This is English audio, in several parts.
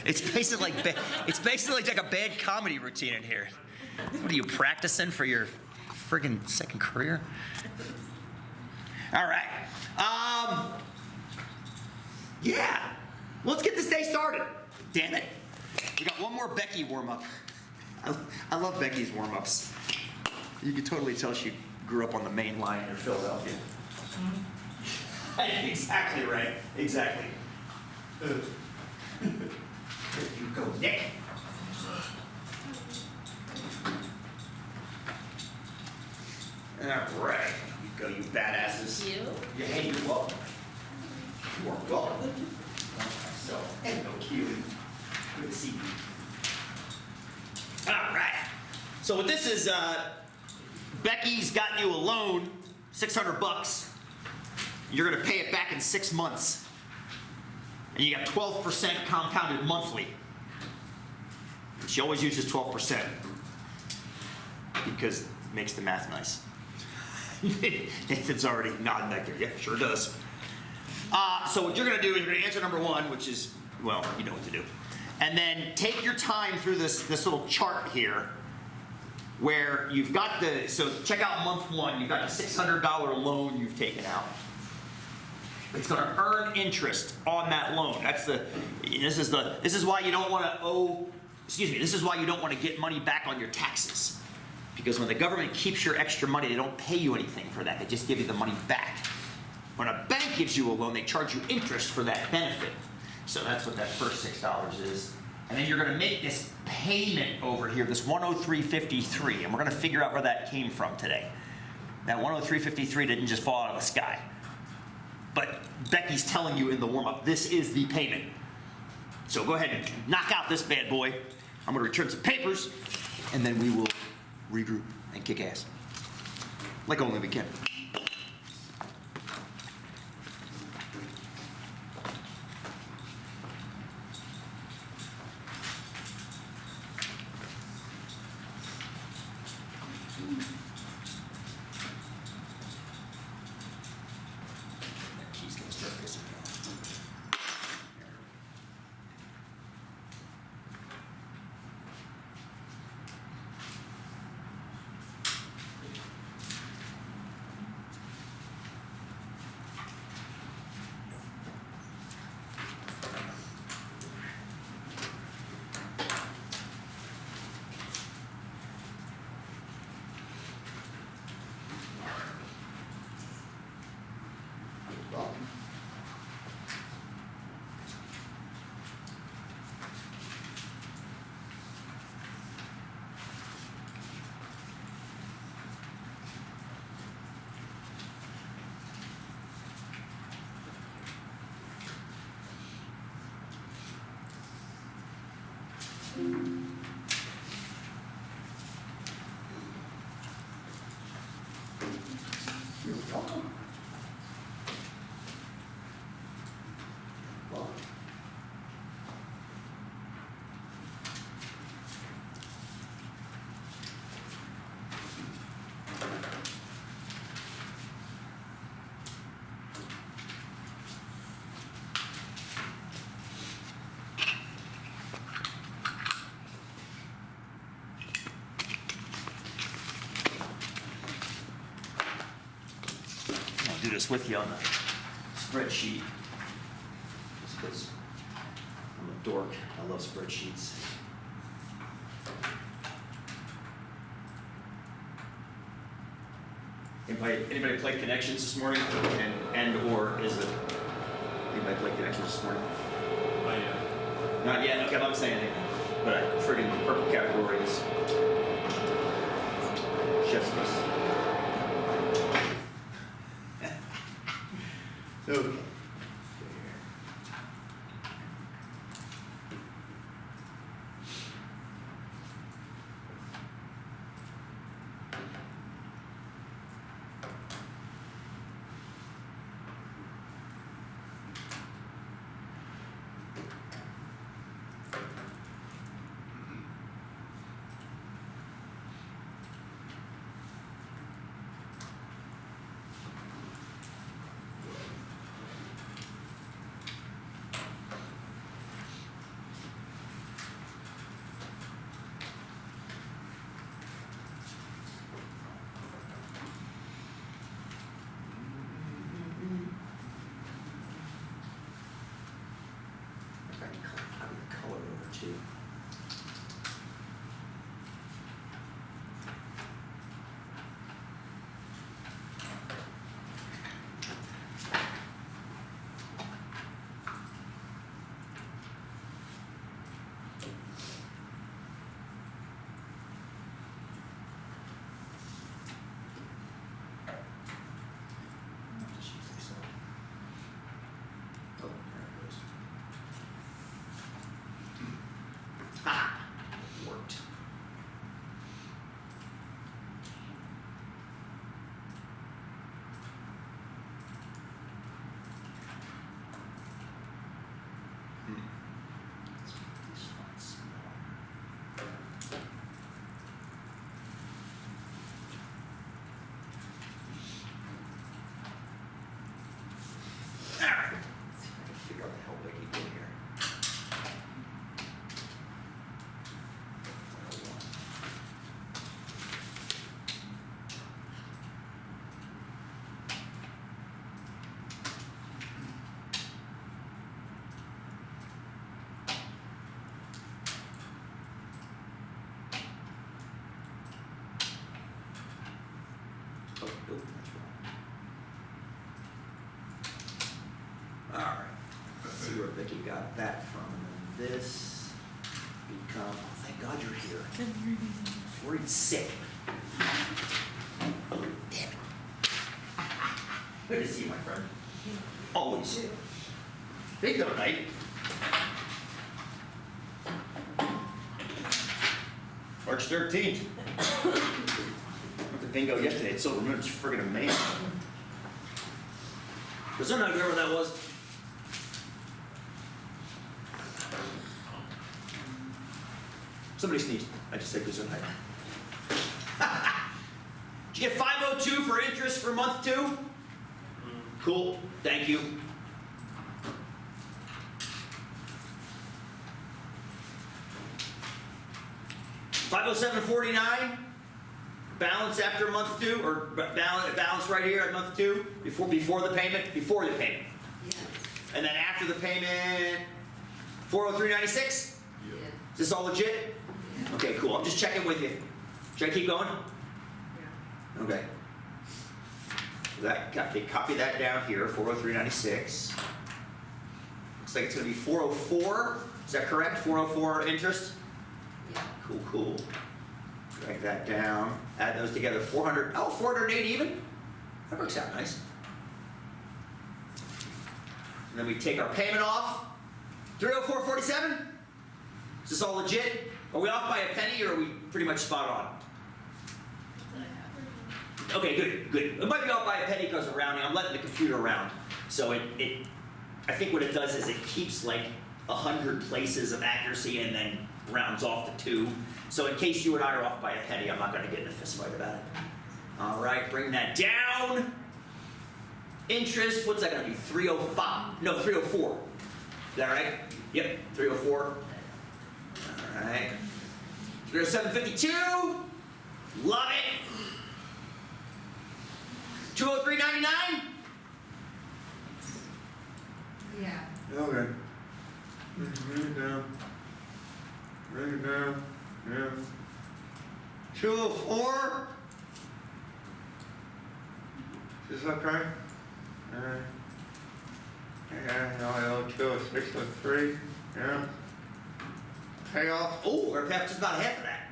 It's basically like a bad comedy routine in here. What are you practicing for your friggin' second career? All right. Yeah. Let's get this day started. Damn it. We got one more Becky warm-up. I love Becky's warm-ups. You can totally tell she grew up on the main line in Philadelphia. Exactly right. Exactly. There you go, Nick. All right. You go, you badasses. You? Yeah, hey, you're welcome. You are welcome. So, hello, cutie. Good to see you. All right. So what this is, Becky's got you a loan, $600. You're gonna pay it back in 6 months. And you got 12% compounded monthly. She always uses 12% because it makes the math nice. Nathan's already nodding back there. Yeah, sure does. So what you're gonna do is you're gonna answer number one, which is, well, you know what to do. And then take your time through this little chart here where you've got so check out month one, you've got the $600 loan you've taken out. It's gonna earn interest on that loan. This is why you don't wanna this is why you don't wanna get money back on your taxes. Because when the government keeps your extra money, they don't pay you anything for that. They just give you the money back. When a bank gives you a loan, they charge you interest for that benefit. So that's what that first $6 is. And then you're gonna make this payment over here, this $103.53, and we're gonna figure out where that came from today. That $103.53 didn't just fall out of the sky. But Becky's telling you in the warm-up, this is the payment. So go ahead and knock out this bad boy. I'm gonna return some papers, and then we will regroup and kick ass. Like only we can. She's gonna start this again. You're welcome. Welcome. I'll do this with you on the spreadsheet. Just because I'm a dork. I love spreadsheets. Anybody play Connections this morning? And/or is it? Anybody play Connections this morning? Not yet. Not yet. Okay, I'm not saying anything. But I friggin' the purple category is chef's kiss. Okay. subtract that from this, become, oh, thank God you're here. Worried sick. Damn it. Good to see you, my friend. Always. Big though, night. March 13th. Went to bingo yesterday at Silver Moon. It's friggin' amazing. Does someone remember what that was? Somebody sneezed. I just said good night. Did you get 502 for interest for month 2? Cool. Thank you. $507.49. Balance after month 2, or balance right here at month 2, before the payment, Yes. and then after the payment, 403.96. Is Yeah. this all legit? Yeah. Okay, cool. I'm just checking with you. Should I keep going? Yeah. Okay. They copy that down here, 403.96. Looks like it's going to be 404. Is that correct? 404 interest. Yeah. Cool. Drag that down. Add those together. 400. Oh, 480 even. That works out nice. And then we take our payment off. 304.47. Is this all legit? Are we off by a penny, or are we pretty much spot on? Okay, good. It might be off by a penny because of rounding. I'm letting the computer round. So I think what it does is it keeps like 100 places of accuracy and then rounds off to 2. So in case you and I are off by a penny, I'm not going to get in a fist fight about it. All right, bring that down. Interest, what's that going to be? 305? No, 304. Is that right? Yep, 304. All right. 307.52. Love it. 203.99. Yeah. Okay. Bring it down. Yeah. 204. Is this okay? Yeah, no, I owe 603. Yeah. Payoff. Oh, we're just about half of that.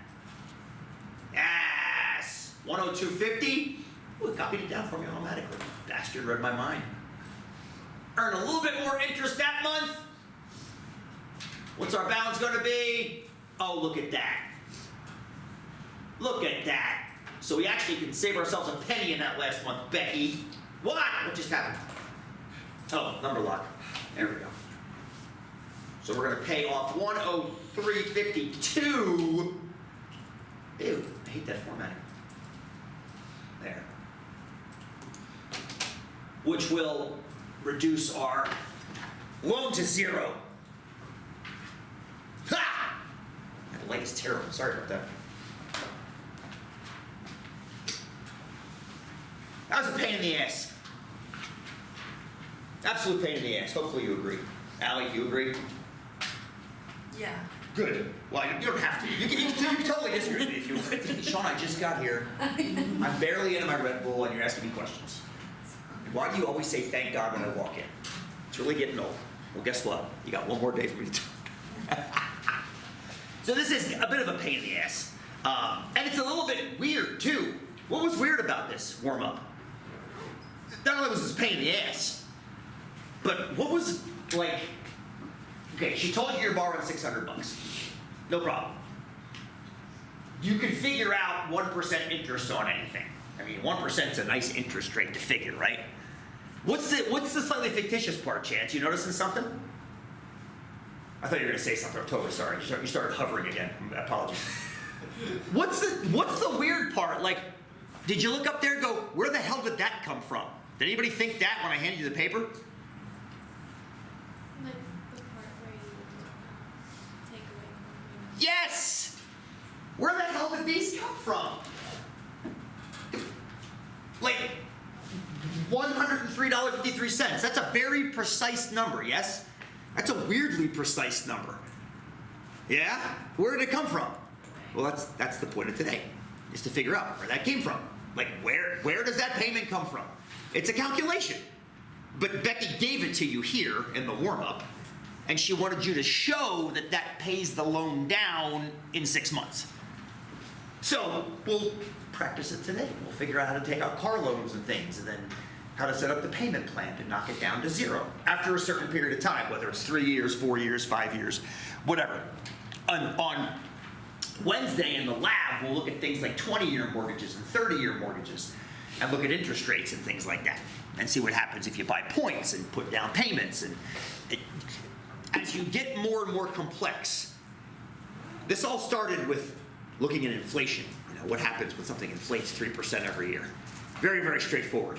Yes. 102.50. Ooh, it copied it down for me automatically. Bastard read my mind. Earn a little bit more interest that month. What's our balance going to be? Oh, look at that. Look at that. So we actually can save ourselves a penny in that last month, Becky. What just happened? Oh, number lock. There we go. So we're going to pay off 103.52. Ew, I hate that formatting. There. Which will reduce our loan to 0. Ha! That light is terrible. Sorry about that. That was a pain in the ass. Absolute pain in the ass. Hopefully you agree. Allie, you agree? Yeah. Good. Well, you don't have to. You can totally disagree with me if you want. Sean, I just got here. I'm barely into my Red Bull, and you're asking me questions. Why do you always say thank God when I walk in? It's really getting old. Well, guess what? You got one more day for me to do. So this is a bit of a pain in the ass. And it's a little bit weird, too. What was weird about this warm-up? Not only was this pain in the ass, but what was, like... Okay, she told you you're borrowing $600. No problem. You can figure out 1% interest on anything. I mean, 1% is a nice interest rate to figure, right? What's the slightly fictitious part, Chance? You noticing something? I thought you were going to say something. I'm totally sorry. You started hovering again. Apologies. What's the weird part? Like, did you look up there and go, where the hell did that come from? Did anybody think that when I handed you the paper? Like the part where you take away from Yes! Where the hell did these come from? Like, $103.53. That's a very precise number, yes? That's a weirdly precise number. Yeah? Where did it come from? Well, that's the point of today, is to figure out where that came from. Like, where does that payment come from? It's a calculation. But Becky gave it to you here in the warm-up, and she wanted you to show that that pays the loan down in 6 months. So we'll practice it today. We'll figure out how to take out car loans and things, and then how to set up the payment plan to knock it down to 0 after a certain period of time, whether it's 3 years, 4 years, 5 years, whatever. On Wednesday in the lab, we'll look at things like 20-year mortgages and 30-year mortgages and look at interest rates and things like that and see what happens if you buy points and put down payments. And as you get more and more complex, this all started with looking at inflation. You know, what happens when something inflates 3% every year? Very, very straightforward,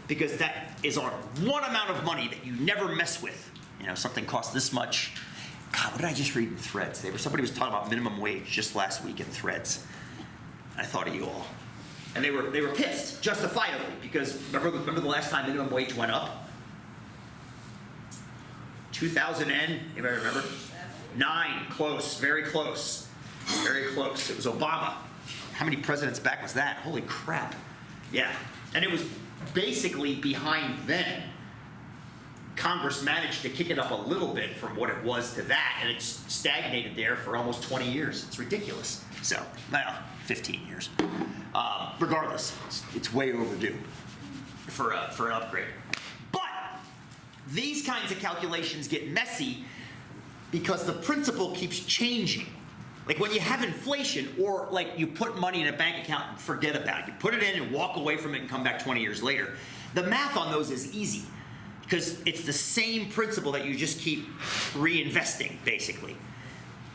because that is on one amount of money that you never mess with. You know, something costs this much. God, what did I just read in Threads? Somebody was talking about minimum wage just last week in Threads. I thought of you all. And they were pissed, justifiably, because remember the last time minimum wage went up? 2000 and, anybody remember? 9, close, very close. Very close. It was Obama. How many presidents back was that? Holy crap. Yeah. And it was basically behind then. Congress managed to kick it up a little bit from what it was to that, and it's stagnated there for almost 20 years. It's ridiculous. So, well, 15 years. Regardless, it's way overdue for an upgrade. But these kinds of calculations get messy because the principle keeps changing. Like when you have inflation, or like you put money in a bank account and forget about it. You put it in and walk away from it and come back 20 years later. The math on those is easy, because it's the same principle that you just keep reinvesting, basically.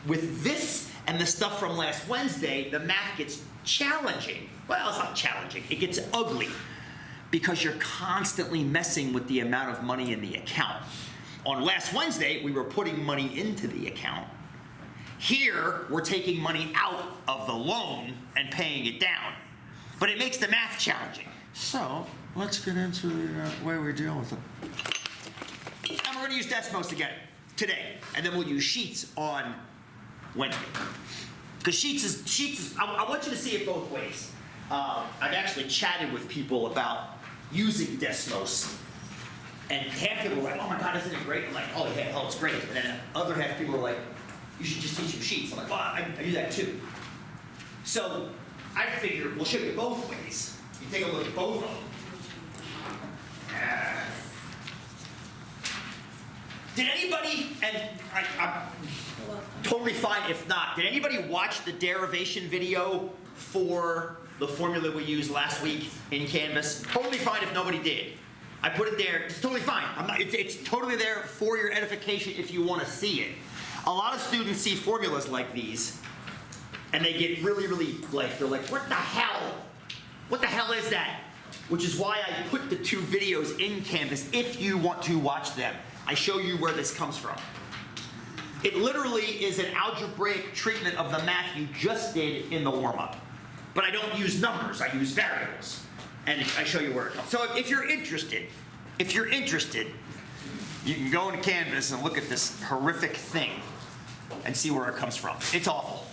With this and the stuff from last Wednesday, the math gets challenging. Well, it's not challenging. It gets ugly, because you're constantly messing with the amount of money in the account. On last Wednesday, we were putting money into the account. Here, we're taking money out of the loan and paying it down. But it makes the math challenging. So, let's get into the way we deal with it. And we're going to use Desmos again today, and then we'll use Sheets on Wednesday. Because Sheets is I want you to see it both ways. I've actually chatted with people about using Desmos, and half people are like, oh my God, isn't it great? I'm like, oh yeah, hell, it's great. And then other half people are like, you should just teach them Sheets. I'm like, well, I do that too. So I figured we'll show you both ways. You take a look at both of them. Did anybody, and I'm totally fine if not, did anybody watch the derivation video for the formula we used last week in Canvas? Totally fine if nobody did. I put it there. It's totally fine. It's totally there for your edification if you want to see it. A lot of students see formulas like these, and they get really, really, they're like, what the hell? What the hell is that? Which is why I put the 2 videos in Canvas if you want to watch them. I show you where this comes from. It literally is an algebraic treatment of the math you just did in the warm-up. But I don't use numbers, I use variables. And I show you where it comes. So if you're interested, you can go into Canvas and look at this horrific thing and see where it comes from. It's awful.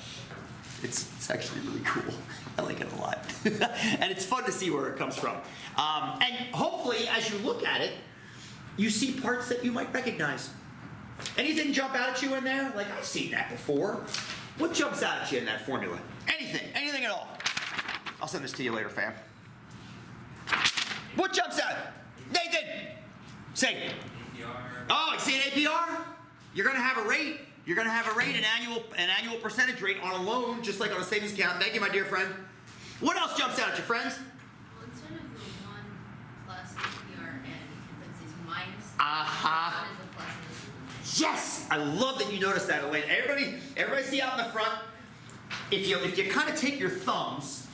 It's actually really cool. I like it a lot. And it's fun to see where it comes from. And hopefully, as you look at it, you see parts that you might recognize. Anything jump out at you in there? Like, I've seen that before. What jumps out at you in that formula? Anything at all. I'll send this to you later, fam. What jumps out? Nathan! Say. APR. Oh, you see an APR? You're gonna have a rate. You're gonna have a rate, an annual percentage rate on a loan, just like on a savings account. Thank you, my dear friend. What else jumps out at you, friends? Well, instead of the 1 plus APR and it's these minus. Uh-huh. One is a plus and this is Yes! I love that you noticed that, Elaine. Everybody see out in the front? If you kind of take your thumbs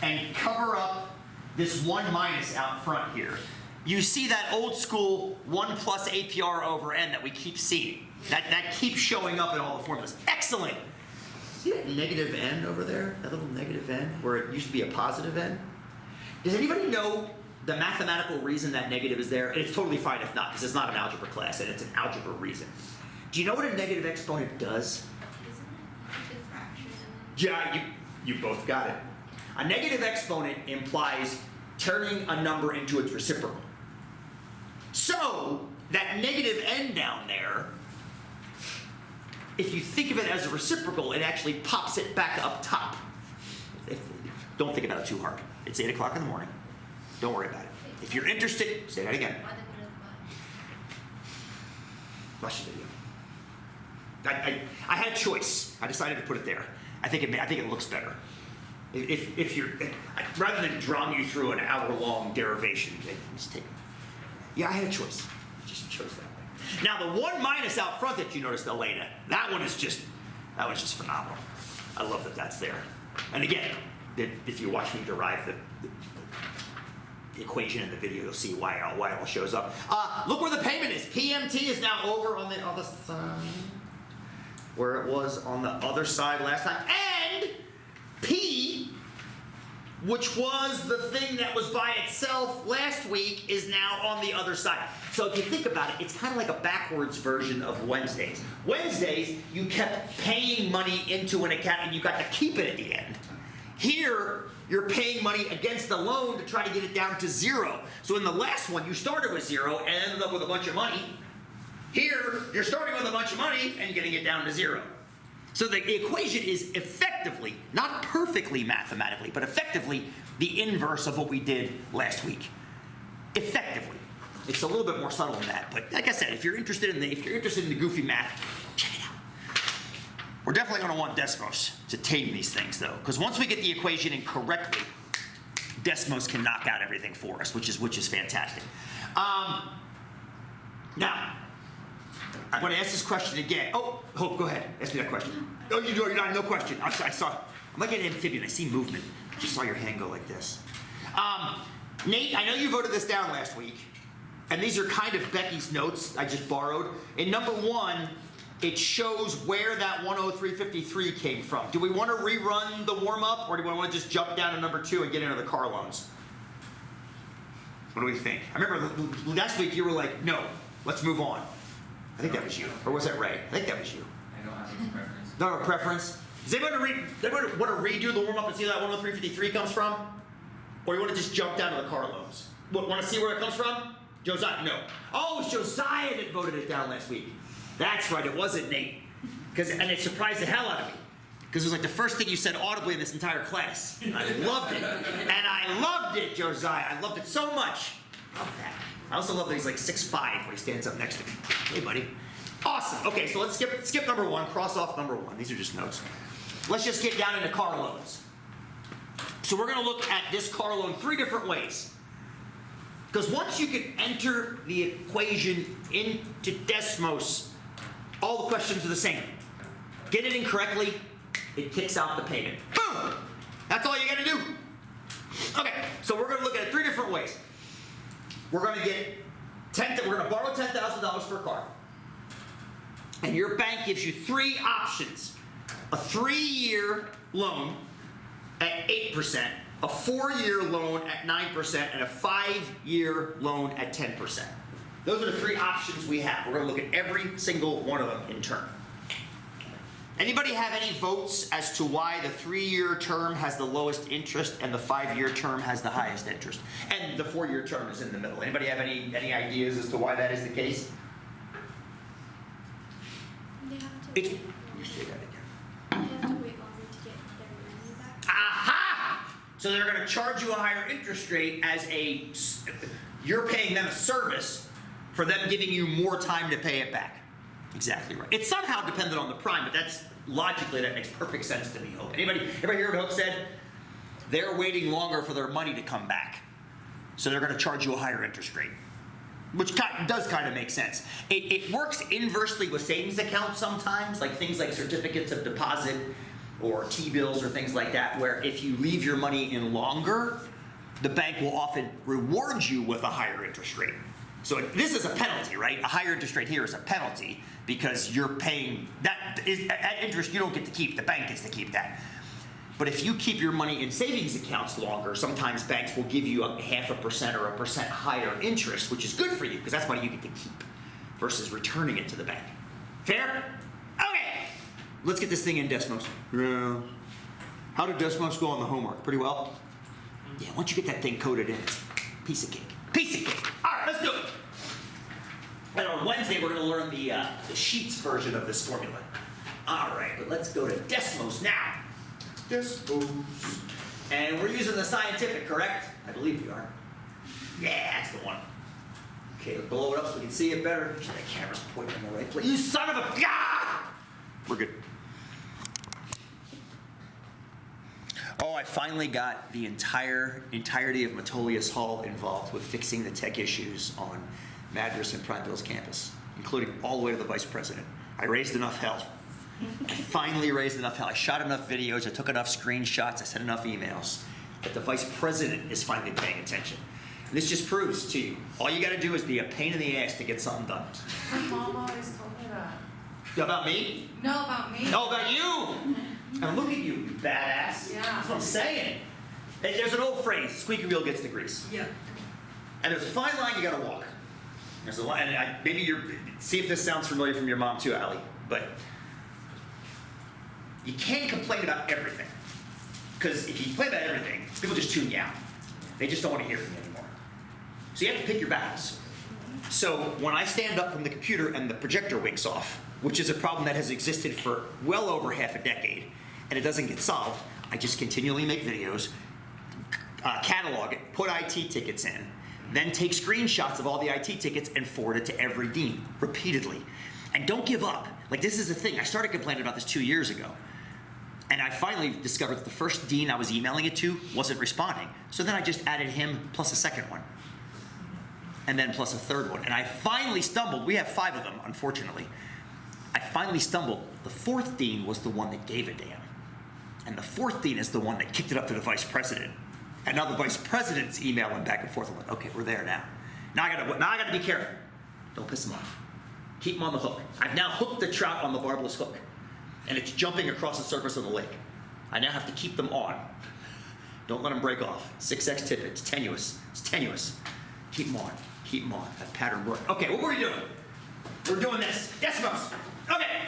and cover up this 1 minus out front here, you see that old school 1 plus APR over N that we keep seeing. That keeps showing up in all the formulas. Excellent! See that negative N over there? That little negative N, where it used to be a positive N? Does anybody know the mathematical reason that negative is there? And it's totally fine if not, because it's not an algebra class, and it's an algebra reason. Do you know what a negative exponent does? Isn't it a fraction? Yeah, you both got it. A negative exponent implies turning a number into its reciprocal. So, that negative N down there if you think of it as a reciprocal, it actually pops it back up top. Don't think about it too hard. It's 8 o'clock in the morning. Don't worry about it. If you're interested, say that again. Why they put it at the bottom? Watch the video. I had a choice. I decided to put it there. I think it looks better. If you're rather than drawing you through an hour-long derivation, just take. Yeah, I had a choice. I just chose that way. Now the one minus out front that you noticed, Elena, that was just phenomenal. I love that that's there. And again, if you watch me derive the equation in the video, you'll see why it all shows up. Look where the payment is. PMT is now over on the other side, where it was on the other side last time. And P, which was the thing that was by itself last week, is now on the other side. So if you think about it, it's kind of like a backwards version of Wednesdays. Wednesdays, you kept paying money into an account and you got to keep it at the end. Here, you're paying money against the loan to try to get it down to 0. So in the last one, you started with 0 and ended up with a bunch of money. Here, you're starting with a bunch of money and getting it down to 0. So the equation is effectively, not perfectly mathematically, but effectively the inverse of what we did last week. Effectively. It's a little bit more subtle than that, but like I said, if you're interested in the goofy math, check it out. We're definitely going to want Desmos to tame these things, though, because once we get the equation in correctly, Desmos can knock out everything for us, which is fantastic. Now, I'm going to ask this question again. Oh, Hope, go ahead. Ask me that question. Oh, you're not. No question. I saw. I'm like an amphibian. I see movement. I just saw your hand go like this. Nate, I know you voted this down last week, and these are kind of Becky's notes I just borrowed. In number 1, it shows where that 103.53 came from. Do we want to rerun the warm-up, or do we want to just jump down to number 2 and get into the car loans? What do we think? I remember last week you were like, no, let's move on. I think that was you. Or was that Ray? I think that was you. I don't have a preference. Don't have a preference? Does anybody want to redo the warm-up and see where that 103.53 comes from? Or you want to just jump down to the car loans? Want to see where it comes from? Josiah? No. Oh, it was Josiah that voted it down last week. That's right, it wasn't Nate. And it surprised the hell out of me. Because it was like the first thing you said audibly in this entire class. I loved it. And I loved it, Josiah. I loved it so much. Love that. I also love that he's like 6'5" when he stands up next to me. Hey, buddy. Awesome. Okay, so let's skip number 1, cross off number 1. These are just notes. Let's just get down into car loans. So we're going to look at this car loan 3 different ways. Because once you can enter the equation into Desmos, all the questions are the same. Get it in correctly, it kicks out the payment. Boom! That's all you got to do. Okay, so we're going to look at it 3 different ways. We're going to borrow $10,000 for a car. And your bank gives you 3 options. A 3-year loan at 8%, a 4-year loan at 9%, and a 5-year loan at 10%. Those are the 3 options we have. We're going to look at every single one of them in turn. Anybody have any votes as to why the 3-year term has the lowest interest and the 5-year term has the highest interest? And the 4-year term is in the middle. Anybody have any ideas as to why that is the case? They have to It's, wait you say that again. They have to wait longer to get their money back. Aha! So they're going to charge you a higher interest rate as you're paying them a service for them giving you more time to pay it back. Exactly right. It's somehow dependent on the prime, but that's logically, that makes perfect sense to me, Hope. Everybody hear what Hope said? They're waiting longer for their money to come back. So they're going to charge you a higher interest rate, which does kind of make sense. It works inversely with savings accounts sometimes, like things like certificates of deposit or T-bills or things like that, where if you leave your money in longer, the bank will often reward you with a higher interest rate. So this is a penalty, right? A higher interest rate here is a penalty because you're paying, that interest you don't get to keep, the bank gets to keep that. But if you keep your money in savings accounts longer, sometimes banks will give you a 0.5% or 1% higher interest, which is good for you because that's money you get to keep versus returning it to the bank. Fair? Okay. Let's get this thing in Desmos. Yeah. How did Desmos go on the homework? Pretty well? Yeah, once you get that thing coded in, it's a piece of cake. Piece of cake. All right, let's do it. And on Wednesday, we're going to learn the Sheets version of this formula. All right, but let's go to Desmos now. Desmos. And we're using the scientific, correct? I believe we are. Yeah, that's the one. Okay, blow it up so we can see it better. Make sure the camera's pointing in the right place. You son of a... Ah! We're good. Oh, I finally got the entirety of Metolius Hall involved with fixing the tech issues on Madras and Prineville's campus, including all the way to the vice president. I raised enough hell. I finally raised enough hell. I shot enough videos, I took enough screenshots, I sent enough emails that the vice president is finally paying attention. And this just proves to you, all you gotta do is be a pain in the ass to get something done. My mom always told me that. About me? No, about me. No, about you! And look at you, you badass. Yeah. That's what I'm saying. And there's an old phrase, squeaky wheel gets the grease. Yeah. And there's a fine line you gotta walk. There's a line, and maybe see if this sounds familiar from your mom too, Allie, but you can't complain about everything. Because if you complain about everything, people just tune you out. They just don't want to hear from you anymore. So you have to pick your battles. So when I stand up from the computer and the projector winks off, which is a problem that has existed for well over half a decade, and it doesn't get solved, I just continually make videos, catalog it, put IT tickets in, then take screenshots of all the IT tickets and forward it to every dean, repeatedly. And don't give up. Like, this is the thing. I started complaining about this 2 years ago. And I finally discovered that the first dean I was emailing it to wasn't responding. So then I just added him plus a second one. And then plus a third one. And I finally stumbled. We have 5 of them, unfortunately. I finally stumbled. The 4th dean was the one that gave a damn. And the 4th dean is the one that kicked it up to the vice president. And now the vice president's emailing back and forth. I'm like, okay, we're there now. Now I gotta be careful. Don't piss them off. Keep them on the hook. I've now hooked the trout on the barbless hook. And it's jumping across the surface of the lake. I now have to keep them on. Don't let them break off. 6X tip, it's tenuous. It's tenuous. Keep them on. Keep them on. That pattern work. Okay, what were we doing? We're doing this. Desmos. Okay.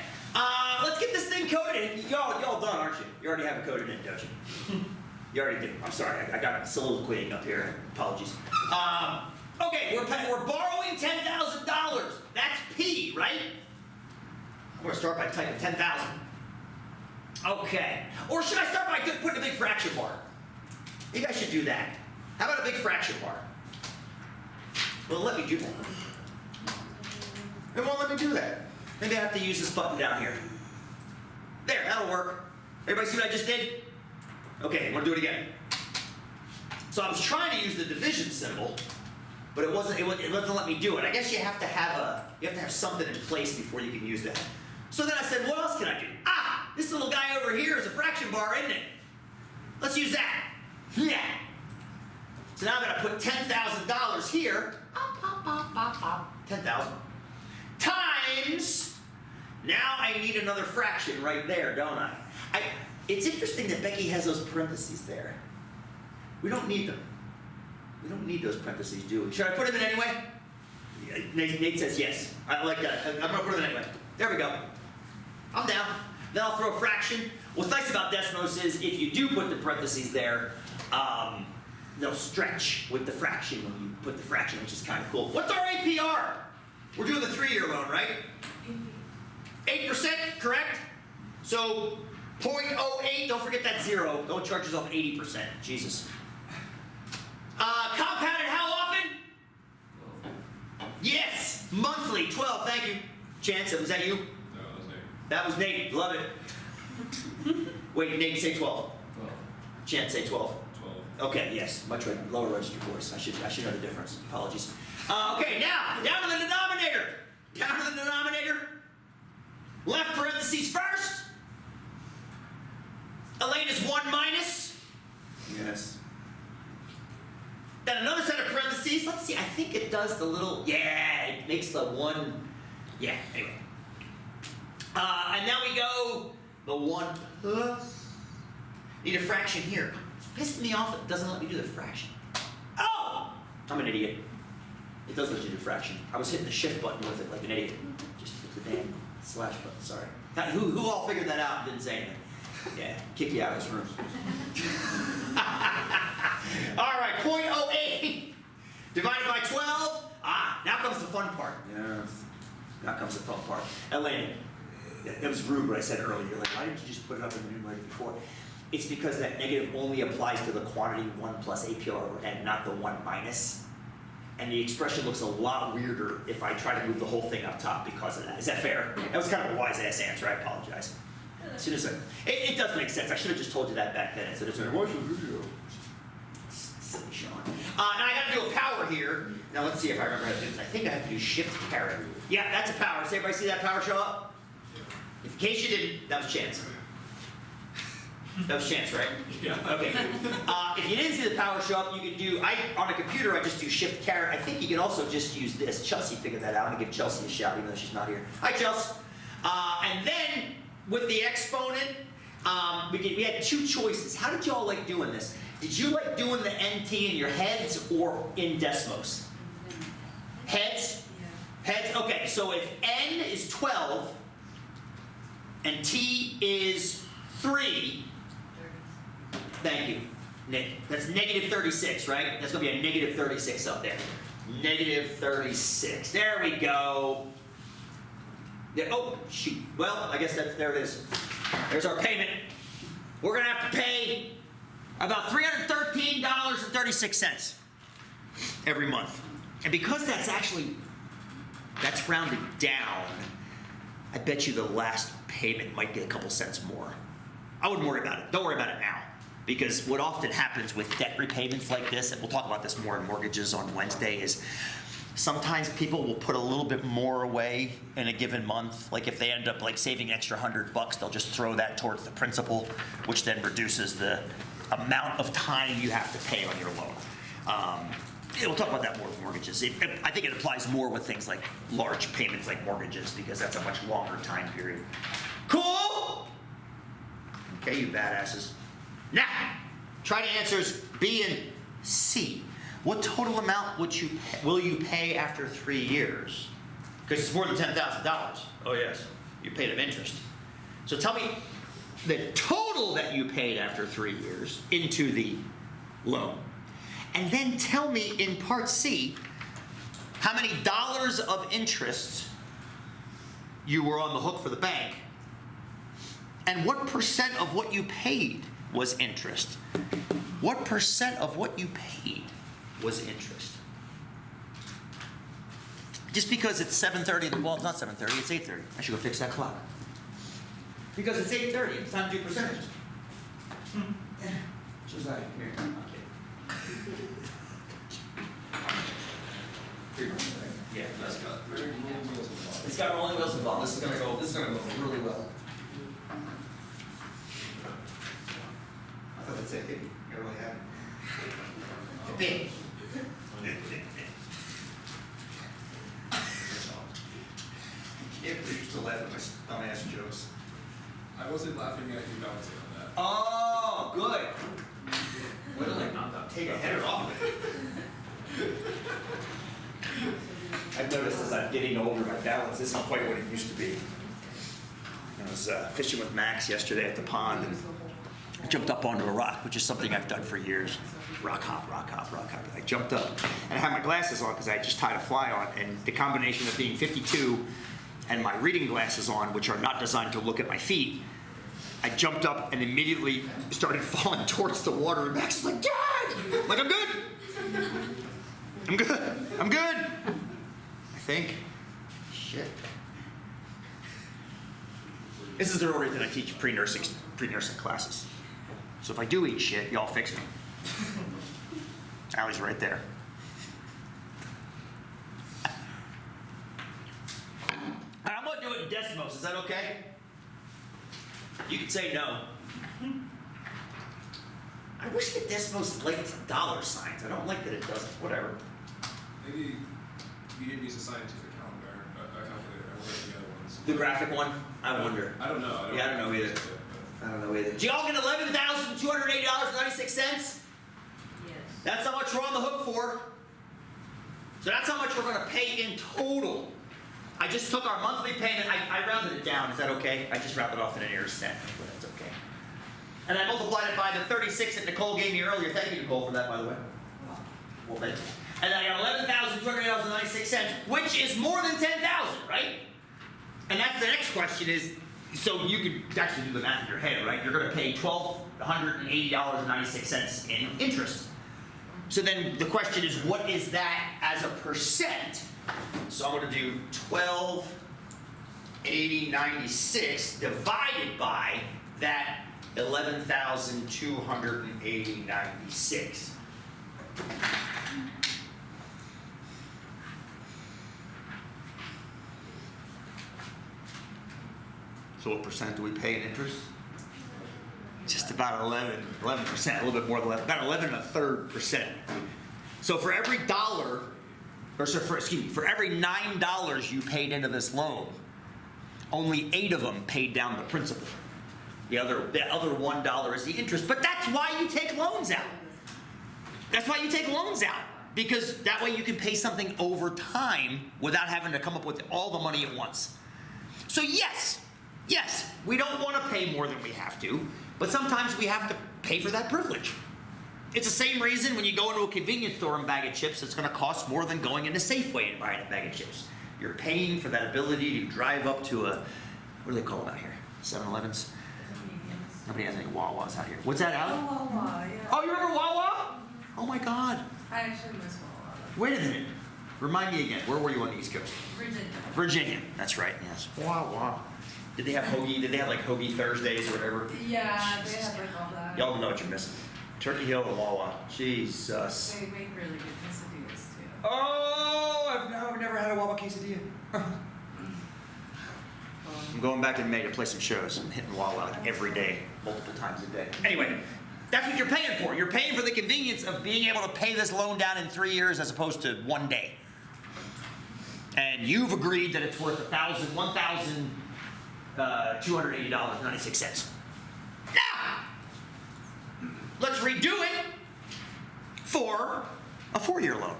Let's get this thing coded. Y'all done, aren't you? You already have it coded in, don't you? You already do. I'm sorry. I got soliloquying up here. Apologies. Okay, we're borrowing $10,000. That's P, right? I'm going to start by typing 10,000. Okay. Or should I start by putting a big fraction bar? Maybe I should do that. How about a big fraction bar? Well, let me do that. It won't let me do that. Maybe I have to use this button down here. There, that'll work. Everybody see what I just did? Okay, I'm going to do it again. So I was trying to use the division symbol, but it wasn't let me do it. I guess you have to have something in place before you can use that. So then I said, what else can I do? Ah, this little guy over here is a fraction bar, isn't it? Let's use that. Yeah. So now I'm going to put $10,000 here. 10,000. Times. Now I need another fraction right there, don't I? It's interesting that Becky has those parentheses there. We don't need them. We don't need those parentheses, do we? Should I put them in anyway? Nate says yes. I like that. I'm going to put them in anyway. There we go. I'm down. Then I'll throw a fraction. What's nice about Desmos is if you do put the parentheses there, they'll stretch with the fraction when you put the fraction, which is kind of cool. What's our APR? We're doing the 3-year loan, right? 8%, correct? So 0.08, don't forget that 0. Don't charge yourself 80%. Jesus. Compounded how often? Yes, monthly, 12, thank you. Chance, was that you? No, that was Nate. That was Nate, love it. Wait, Nate, say 12. 12. Chance, say 12. 12. Okay, yes, much lower registered voice. I should know the difference. Apologies. Okay, now, down to the denominator. Down to the denominator. Left parentheses first. Elaine is 1 minus. Yes. Then another set of parentheses. Let's see, I think it does the little, yeah, it makes the 1, yeah, anyway. And now we go the 1 plus. Need a fraction here. It's pissing me off it doesn't let me do the fraction. Oh! I'm an idiot. It does let you do fraction. I was hitting the shift button with it like an idiot. Just hit the damn slash button, sorry. Who all figured that out and didn't say anything? Yeah, kick you out of this room. All right, 0.08 divided by 12. Ah, now comes the fun part. Yes. Now comes the fun part. Elaine, that was rude what I said earlier. You're like, why didn't you just put it up in the numerator before? It's because that negative only applies to the quantity 1 plus APR and not the 1 minus. And the expression looks a lot weirder if I try to move the whole thing up top because of that. Is that fair? That was kind of a wise ass answer. I apologize. As soon as it does make sense. I should have just told you that back then. Instead of Say, watch the video. silly Sean. Now I got to do a power here. Now let's see if I remember how to do this. I think I have to do shift carry. Yeah, that's a power. Does everybody see that power show up? In case you didn't, that was Chance. That was Chance, right? Yeah. Okay. If you didn't see the power show up, you could do, on a computer, I just do shift carry. I think you can also just use this. Chelsea figured that out. I'm going to give Chelsea a shout, even though she's not here. Hi, Chelsea. And then, with the exponent, we had two choices. How did y'all like doing this? Did you like doing the NT in your heads or in Desmos? Heads? Heads? Okay, so if N is 12 and T is 3, thank you, Nick. That's negative 36, right? That's going to be a negative 36 up there. Negative 36. There we go. There, oh, shoot. Well, I guess there it is. There's our payment. We're going to have to pay about $313.36 every month. And because that's rounded down, I bet you the last payment might be a couple cents more. I wouldn't worry about it. Don't worry about it now. Because what often happens with debt repayments like this, and we'll talk about this more in mortgages on Wednesday, is sometimes people will put a little bit more away in a given month. Like if they end up like saving an extra $100, they'll just throw that towards the principal, which then reduces the amount of time you have to pay on your loan. We'll talk about that more with mortgages. I think it applies more with things like large payments like mortgages because that's a much longer time period. Cool? Okay, you badasses. Now, try to answers B and C. What total amount will you pay after 3 years? Because it's more than $10,000. Oh yes, you paid of interest. So tell me the total that you paid after 3 years into the loan. And then tell me in part C how many dollars of interest you were on the hook for the bank and what percent of what you paid was interest. What percent of what you paid was interest? Just because it's 7:30, well, it's not 7:30, it's 8:30. I should go fix that clock. Because it's 8:30, it's time to do percentages. Josiah, come here. Okay. Yeah, let's go. It's got rolling wheels involved. This is gonna go really well. I thought that's it. You really have it. Big. Can't used to laugh at my dumbass jokes. I wasn't laughing at you bouncing on that. Oh, good. What did I take a header off of it? I've noticed as I'm getting older, my balance isn't quite what it used to be. I was fishing with Max yesterday at the pond, and I jumped up onto a rock, which is something I've done for years. Rock hop, rock hop, rock hop. I jumped up, and I had my glasses on because I just tied a fly on, and the combination of being 52 and my reading glasses on, which are not designed to look at my feet, I jumped up and immediately started falling towards the water, and Max was like, Dad! I'm like, I'm good. I'm good. I'm good. I think. Shit. This is the real reason I teach pre-nursing classes. So if I do eat shit, y'all fix it. Allie's right there. I'm gonna do it in Desmos. Is that okay? You can say no. I wish that Desmos liked dollar signs. I don't like that it doesn't. Whatever. Maybe you didn't use a scientific calendar, a calculator, or one of the other ones. The graphic one? I wonder. I don't know. Yeah, I don't know either. I don't know either. Did y'all get $11,280.96? Yes. That's how much we're on the hook for. So that's how much we're going to pay in total. I just took our monthly payment. I rounded it down. Is that okay? I just rounded off to the nearest cent, but that's okay. And I multiplied it by the 36 that Nicole gave me earlier. Thank you, Nicole, for that, by the way. Well, thank you. And I got $11,280.96, which is more than $10,000, right? And that's the next question is, so you could actually do the math in your head, right? You're gonna pay $1,280.96 in interest. So then the question is, what is that as a percent? So I'm gonna do 1280.96 divided by that 11,280.96. So what percent do we pay in interest? Just about 11%, a little bit more than 11, about 11.33%. So for every dollar, for every $9 you paid into this loan, only 8 of them paid down the principal. The other $1 is the interest. But that's why you take loans out. That's why you take loans out. Because that way you can pay something over time without having to come up with all the money at once. So yes, we don't want to pay more than we have to, but sometimes we have to pay for that privilege. It's the same reason when you go into a convenience store and bag of chips, it's going to cost more than going into Safeway and buying a bag of chips. You're paying for that ability to drive up to a, what do they call them out here? 7-Elevens? Nobody has any Wawas out here. What's that, Allie? Oh, Wawa, yeah. Oh, you remember Wawa? Oh my God. I actually miss Wawa. Wait a minute. Remind me again. Where were you on the East Coast? Virginia. Virginia. That's right. Yes. Wawa. Did they have hoagie? Did they have like hoagie Thursdays or whatever? Yeah, they have like all that. Y'all don't know what you're missing. Turkey Hill and Wawa. Jesus. They make really good quesadillas too. Oh, I've never had a Wawa quesadilla. I'm going back in May to play some shows. I'm hitting Wawa like every day, multiple times a day. Anyway, that's what you're paying for. You're paying for the convenience of being able to pay this loan down in 3 years as opposed to 1 day. And you've agreed that it's worth $1,280.96. Now, let's redo it for a 4-year loan.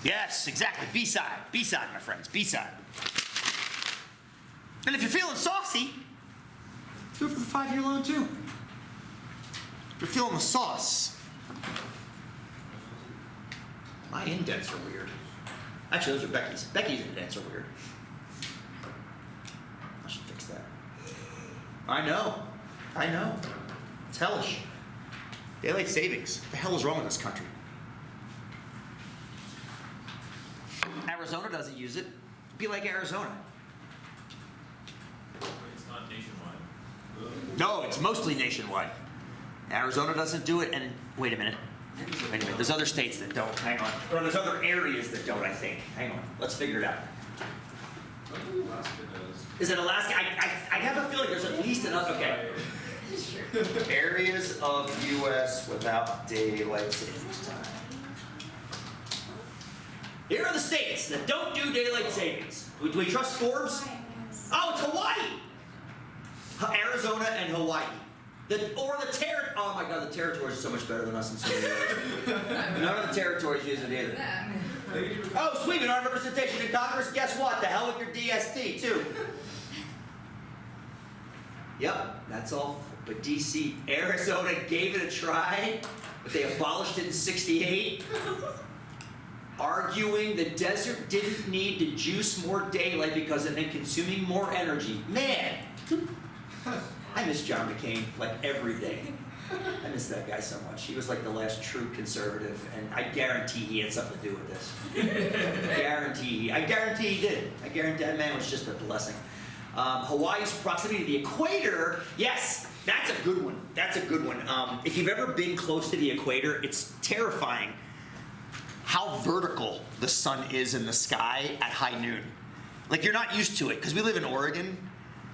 Yes, exactly. B-side, my friends, B-side. And if you're feeling saucy, do it for the 5-year loan too. If you're feeling the sauce. My indents are weird. Actually, those are Becky's. Becky's indents are weird. I should fix that. I know. It's hellish. Daylight savings. What the hell is wrong with this country? Arizona doesn't use it. Be like Arizona. It's not nationwide. No, it's mostly nationwide. Arizona doesn't do it, and wait a minute. There's other states that don't. Hang on. Or there's other areas that don't, I think. Hang on. Let's figure it out. I think Alaska does. Is it Alaska? I have a feeling there's at least another. Okay. Areas of U.S. without daylight savings time. Here are the states that don't do daylight savings. Do we trust Forbes? Oh, it's Hawaii. Arizona and Hawaii. Oh my God, the territories are so much better than us in so many ways. None of the territories use it either. Oh, sweet, our representation in Congress. Guess what? The hell with your DST too. Yep, that's all. But DC, Arizona gave it a try, but they abolished it in '68. Arguing the desert didn't need to juice more daylight because it meant consuming more energy. Man, I miss John McCain like every day. I miss that guy so much. He was like the last true conservative, and I guarantee he had something to do with this. I guarantee he did. I guarantee that man was just a blessing. Hawaii's proximity to the equator, yes, that's a good one. That's a good one. If you've ever been close to the equator, it's terrifying how vertical the sun is in the sky at high noon. Like, you're not used to it, because we live in Oregon.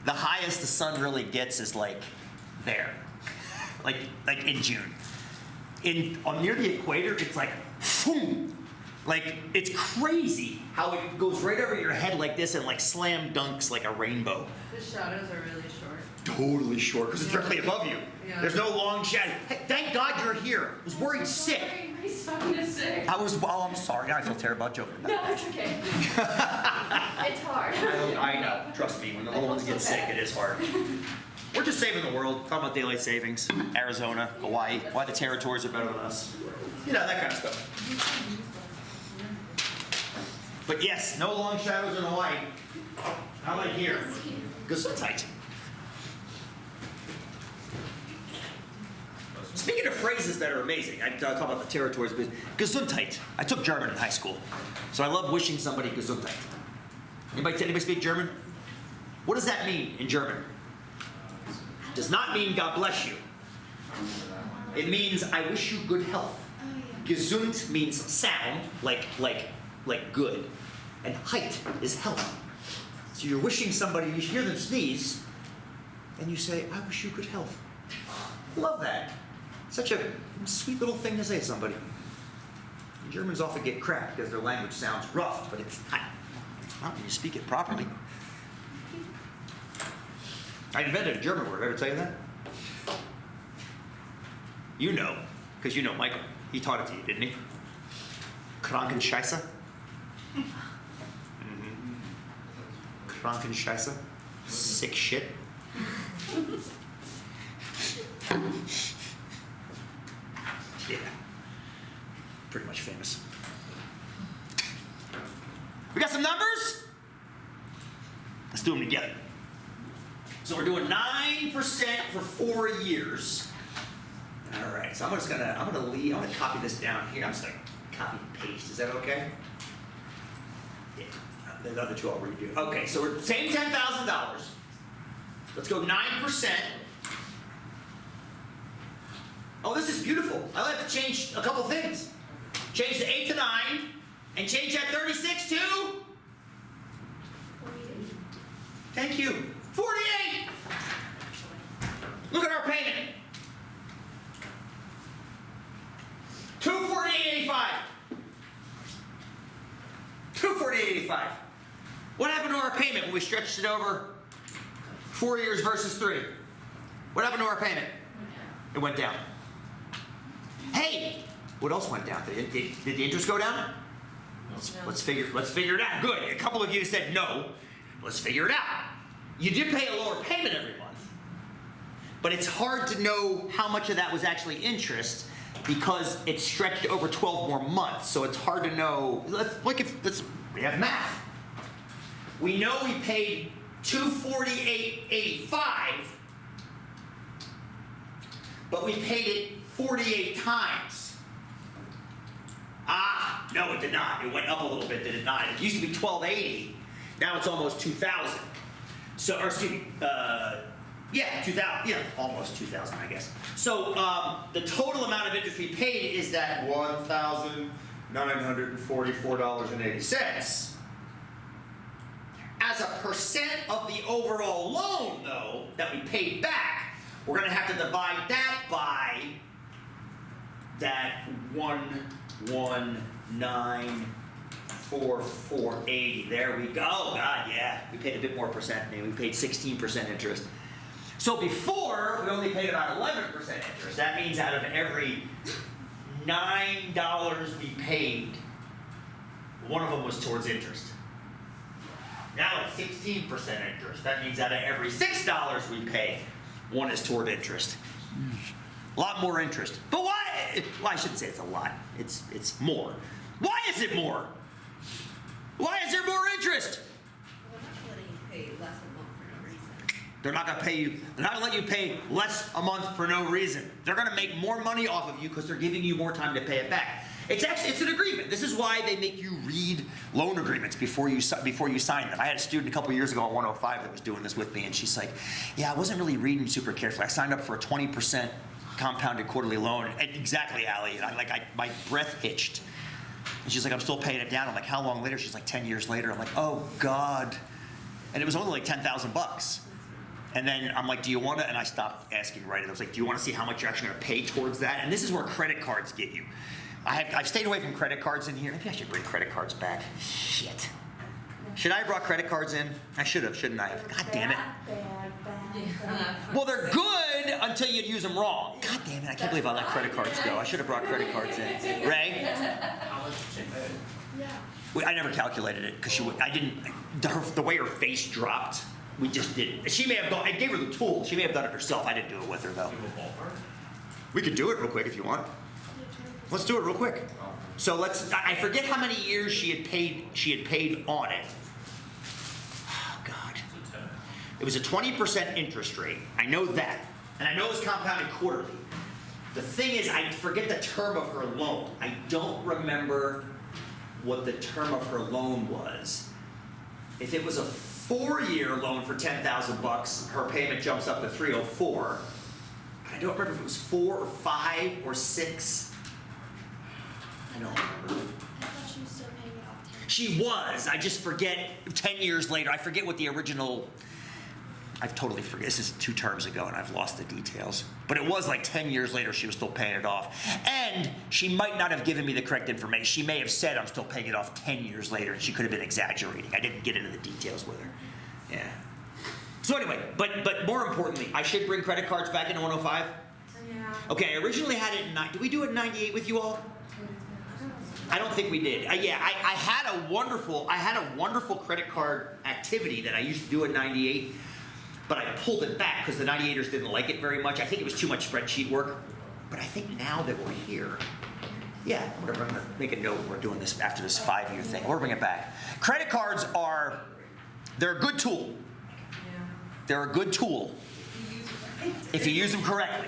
The highest the sun really gets is like there, like in June. Near the equator, it's like, boom. Like, it's crazy how it goes right over your head like this and like slam dunks like a rainbow. The shadows are really short. Totally short, because it's directly above you. Yeah. There's no long shadow. Hey, thank God you're here. I was worried sick. My son is sick. I'm sorry. I feel terrible about joking about No, it's okay. It's hard. it. I know. Trust me, when the little ones get sick, it is hard. We're just saving the world. Talking about daylight savings, Arizona, Hawaii, why the territories are better than us. You know, that kind of stuff. But yes, no long shadows in Hawaii. How about here? Gesundheit. Speaking of phrases that are amazing, I talk about the territories, but Gesundheit. I took German in high school, so I love wishing somebody Gesundheit. Anybody speak German? What does that mean in German? Does not mean God bless you. It means I wish you good health. Oh, yeah. Gesund means sound, like good, and height is health. So you're wishing somebody, you hear them sneeze, and you say, I wish you good health. Love that. Such a sweet little thing to say to somebody. Germans often get crap because their language sounds rough, but it's not when you speak it properly. I invented a German word. Ever tell you that? You know, because you know Michael. He taught it to you, didn't he? Krankenscheiße. Krankenscheiße. Sick shit. Yeah. Pretty much famous. We got some numbers? Let's do them together. So we're doing 9% for 4 years. All right, so I'm gonna copy this down here. I'm just gonna copy and paste. Is that okay? Yeah. The other two I'll redo. Okay, so we're same $10,000. Let's go 9%. Oh, this is beautiful. I like to change a couple things. Change the 8 to 9, and change that 36 to? 48. Thank you. 48! Look at our payment. $248.85. $248.85. What happened to our payment when we stretched it over 4 years versus 3? What happened to our payment? It went down. Hey, what else went down? Did the interest go down? Let's figure it out. Good. A couple of you said no. Let's figure it out. You did pay a lower payment every month, but it's hard to know how much of that was actually interest because it's stretched over 12 more months. So it's hard to know. We have math. We know we paid $248.85, but we paid it 48 times. Ah, no, it did not. It went up a little bit, did it not? It used to be $1,280. Now it's almost $2,000. So, or excuse me, 2,000. Yeah, almost 2,000, I guess. So the total amount of interest we paid is that $1,944.80. As a percent of the overall loan, though, that we paid back, we're going to have to divide that by that 1,194,480. There we go. Oh, God, yeah. We paid a bit more percent. We paid 16% interest. So before, we only paid about 11% interest. That means out of every $9 we paid, one of them was towards interest. Now it's 16% interest. That means out of every $6 we pay, one is toward interest. A lot more interest. But why? Well, I shouldn't say it's a lot. It's more. Why is it more? Why is there more interest? Well, they're not letting you pay less a month for no reason. They're not going to pay you. They're not going to let you pay less a month for no reason. They're going to make more money off of you because they're giving you more time to pay it back. It's an agreement. This is why they make you read loan agreements before you sign them. I had a student a couple years ago at 105 that was doing this with me, and she's like, "Yeah, I wasn't really reading super carefully. I signed up for a 20% compounded quarterly loan." And exactly, Allie. And my breath hitched. And she's like, "I'm still paying it down." I'm like, "How long later?" She's like, 10 years later. I'm like, "Oh God!" And it was only like $10,000. And then I'm like, "Do you want to?" And I stopped asking. Right? And I was like, "Do you want to see how much you're actually going to pay towards that?" And this is where credit cards get you. I've stayed away from credit cards in here. Maybe I should bring credit cards back. Shit. Should I have brought credit cards in? I should have, shouldn't I? God damn it. Yeah. Well, they're good until you use them wrong. God damn it, I can't believe I let credit cards go. I should have brought credit cards in. Ray? How much did you pay? Yeah. I never calculated it because the way her face dropped, we just didn't. She may have gone, I gave her the tool. She may have done it herself. I didn't do it with her though. Give a ballpark? We could do it real quick if you want. Let's do it real quick. So I forget how many years she had paid on it. Oh God. It was a 20% interest rate. I know that. And I know it was compounded quarterly. The thing is, I forget the term of her loan. I don't remember what the term of her loan was. If it was a 4-year loan for $10,000, her payment jumps up to $304. I don't remember if it was 4 or 5 or 6. I don't remember. I thought she was still paying it off 10. She was. I just forget 10 years later. I forget what the original. I've totally forget. This is 2 terms ago, and I've lost the details. But it was like 10 years later she was still paying it off. And she might not have given me the correct information. She may have said I'm still paying it off 10 years later, and she could have been exaggerating. I didn't get into the details with her. Yeah. So anyway, but more importantly, I should bring credit cards back into 105? Yeah. Okay, I originally had it in did we do it in 98 with you all? I don't think we did. Yeah, I had a wonderful credit card activity that I used to do at 98, but I pulled it back because the 98ers didn't like it very much. I think it was too much spreadsheet work. But I think now that we're here, yeah, whatever, I'm gonna make a note. We're doing this after this 5-year thing. We'll bring it back. Credit cards they're a good tool. They're a good tool if you use them correctly.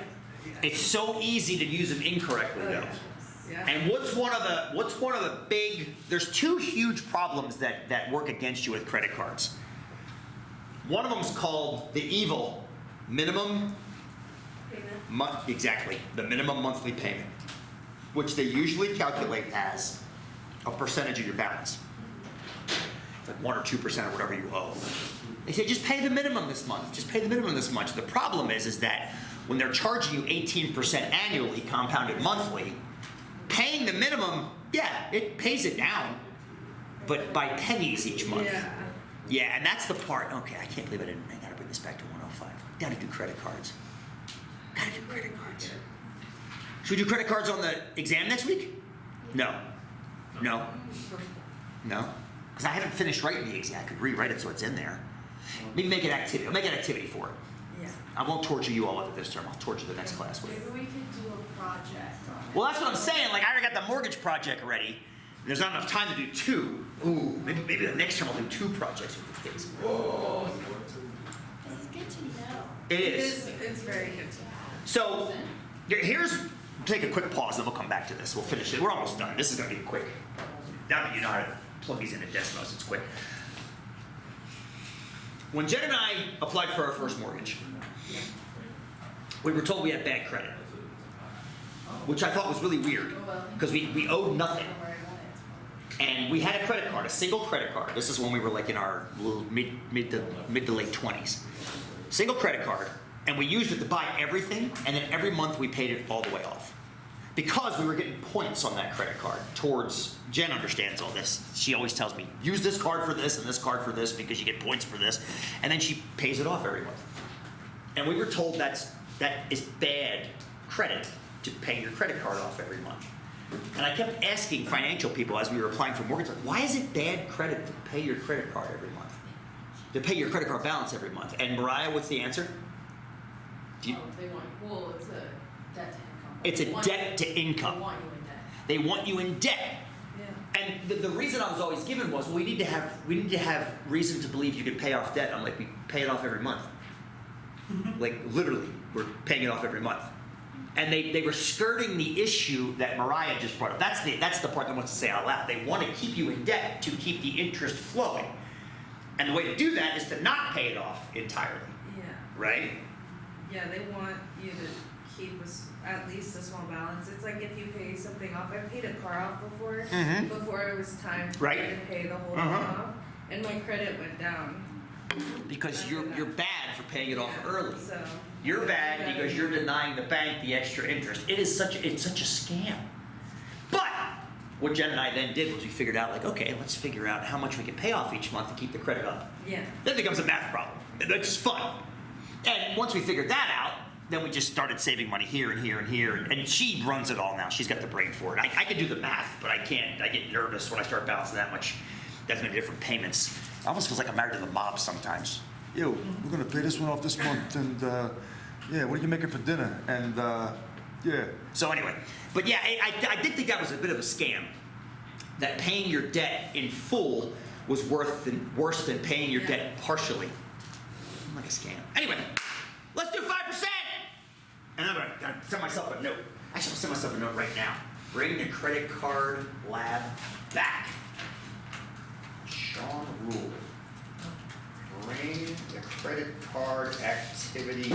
It's so easy to use them incorrectly though. Yeah. And what's one of the big, there's 2 huge problems that work against you with credit cards. One of them is called the evil minimum, exactly, the minimum monthly payment, which they usually calculate as a percentage of your balance. It's like 1 or 2% or whatever you owe. They say, just pay the minimum this month. Just pay the minimum this month. The problem is that when they're charging you 18% annually, compounded monthly, paying the minimum, yeah, it pays it down, but by pennies each month. Yeah. Yeah, and that's the part. Okay, I can't believe I gotta bring this back to 105. Gotta do credit cards. Gotta do credit cards. Should we do credit cards on the exam next week? No. No. No. Because I haven't finished writing the exam. I could rewrite it so it's in there. Maybe make an activity. I'll make an activity for it. Yeah. I won't torture you all with it this term. I'll torture the next class with it. Maybe we could do a project on it. Well, that's what I'm saying. Like, I already got the mortgage project ready. There's not enough time to do 2. Ooh, maybe the next term I'll do 2 projects with the kids. This is good to know. It is. It's very good to know. So, take a quick pause, and we'll come back to this. We'll finish it. We're almost done. This is going to be quick. Now that you know how to plug these into Desmos, it's quick. When Jen and I applied for our first mortgage, we were told we had bad credit, which I thought was really weird because we owed nothing. And we had a credit card, a single credit card. This is when we were like in our little mid to late 20s. Single credit card, and we used it to buy everything, and then every month we paid it all the way off. Because we were getting points on that credit card towards, Jen understands all this. She always tells me, use this card for this and this card for this because you get points for this. And then she pays it off every month. And we were told that is bad credit to pay your credit card off every month. And I kept asking financial people as we were applying for mortgage, like, why is it bad credit to pay your credit card every month? To pay your credit card balance every month? And Mariah, what's the answer? They want, well, it's a debt to income. It's a debt to income. They want you in debt. They want you in debt. Yeah. And the reason I was always given was, well, we need to have reason to believe you can pay off debt. I'm like, we pay it off every month. Like, literally, we're paying it off every month. And they were skirting the issue that Mariah just brought up. That's the part that wants to say out loud. They want to keep you in debt to keep the interest flowing. And the way to do that is to not pay it off entirely, Yeah. right? Yeah, they want you to keep at least a small balance. It's like if you pay something off. I paid a car off before, Mhm. before it was time for Right. me to pay the whole Uh-huh. thing off, and my credit went down. Because you're bad for paying it off Yeah, early. So You're bad Yeah. because you're denying the bank the extra interest. It's such a scam. But what Jen and I then did was we figured out, like, okay, let's figure out how much we can pay off each month to keep the credit up. yeah. Then it becomes a math problem. That's just fun. And once we figured that out, then we just started saving money here and here and here. And she runs it all now. She's got the brain for it. I can do the math, but I can't. I get nervous when I start balancing that many different payments. It almost feels like I'm married to the mob sometimes. Yo, we're gonna pay this one off this month, and yeah, what are you making for dinner? And yeah. So anyway, but yeah, I did think that was a bit of a scam. That paying your debt in full was worse than paying your debt partially. Like a scam. Anyway, let's do 5%. And I'm gonna set myself a note. Actually, I'll send myself a note right now. Bring the credit card lab back. Sean Rule. Bring the credit card activity